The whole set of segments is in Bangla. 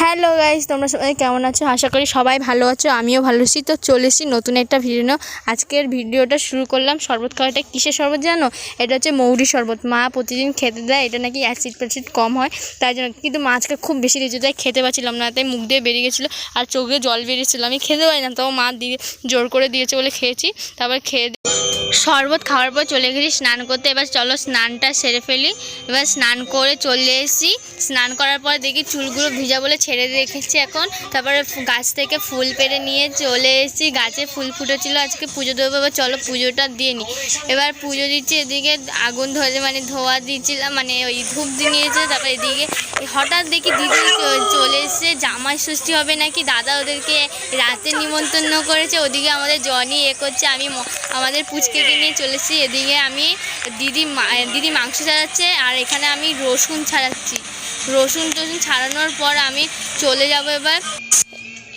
হ্যালো গাইস, তোমরা সবাই কেমন আছো? আশা করি সবাই ভালো আছো, আমিও ভালো আছি। তো চলে এসেছি নতুন একটা ভিডিও নিয়ে। আজকের ভিডিওটা শুরু করলাম শরবত খাওয়াটা। কিসের শরবত জানো? এটা হচ্ছে মৌরি শরবত। মা প্রতিদিন খেতে দেয়, এটা নাকি অ্যাসিড ফ্যাসিড কম হয় তাই জন্য। কিন্তু মা আজকে খুব বেশি দিয়েছে, তাই খেতে পারছিলাম না, তাই মুখ দিয়ে বেরিয়ে গেছিলো আর চোখে জল বেরিয়েছিলো। আমি খেতে পারি না, তাও মা দিয়ে জোর করে দিয়েছে বলে খেয়েছি। তারপর শরবত খাওয়ার পর চলে গেছি স্নান করতে। এবার চলো স্নানটা সেরে ফেলি। এবার স্নান করে চলে এসেছি। স্নান করার পর দেখি চুলগুলো ভিজা বলে ছেড়ে রেখেছি এখন। তারপরে গাছ থেকে ফুল পেড়ে নিয়ে চলে এসেছি। গাছে ফুল ফুটেছিল, আজকে পুজো দেবো। এবার চলো পুজোটা দিয়ে নিই। এবার পুজো দিচ্ছি, এদিকে আগুন ধরে ধোয়া দিয়েছিলাম, ওই ধূপ নিয়েছে। তারপর এদিকে হঠাৎ দেখি দিদি চলে এসেছে। জামাই ষষ্ঠী হবে নাকি, দাদা ওদেরকে রাতে নিমন্ত্রণ করেছে। ওদিকে আমাদের জনি করছে, আমি আমাদের পুচকেকে নিয়ে চলে এসেছি। এদিকে আমি দিদি মাংস ছাড়াচ্ছে আর এখানে আমি রসুন ছাড়াচ্ছি। রসুন ছাড়ানোর পর আমি চলে যাব। এবার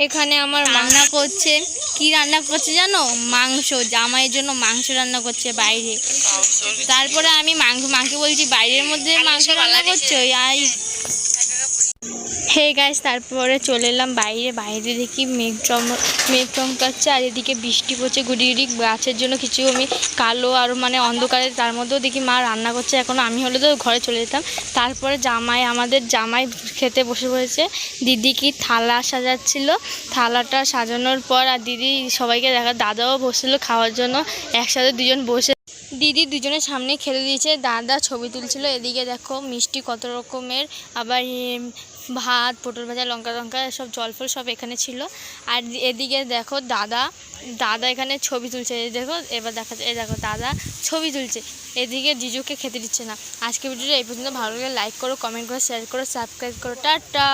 এখানে আমার রান্না করছে। কি রান্না করছে জানো? মাংস। জামাইয়ের জন্য মাংস রান্না করছে বাইরে। তারপরে আমি মাকে বলছি বাইরের মধ্যে মাংস রান্না করছো। হে গাইস, তারপরে চলে এলাম বাইরে দেখি মেঘ চমকাচ্ছে আর এদিকে বৃষ্টি পড়ছে গুড়ি গুড়ি। গাছের জন্য কিছু আমি কালো আর অন্ধকারে, তার মধ্যেও দেখি মা রান্না করছে। এখন আমি হলে তো ঘরে চলে যেতাম। তারপরে আমাদের জামাই খেতে বসে পড়েছে। দিদি কি থালা সাজাচ্ছিল। থালাটা সাজানোর পর আর দিদি সবাইকে দাদাও বসছিল খাওয়ার জন্য একসাথে দুজন বসে। দিদি দুজনের সামনে খেতে দিয়েছে, দাদা ছবি তুলছিল। এদিকে দেখো মিষ্টি কত রকমের, আবার ভাত, পটল ভাজা, লঙ্কা সব জল ফল সব এখানে ছিল। আর এদিকে দেখো দাদা এখানে ছবি তুলছে। দেখো এবার দেখো দাদা ছবি তুলছে। এদিকে জিজুকে খেতে দিচ্ছে না। আজকে ভিডিওটা এই পর্যন্ত। ভালো লাগলে লাইক করো, কমেন্ট করো, শেয়ার করো, সাবস্ক্রাইব করো। টাটা।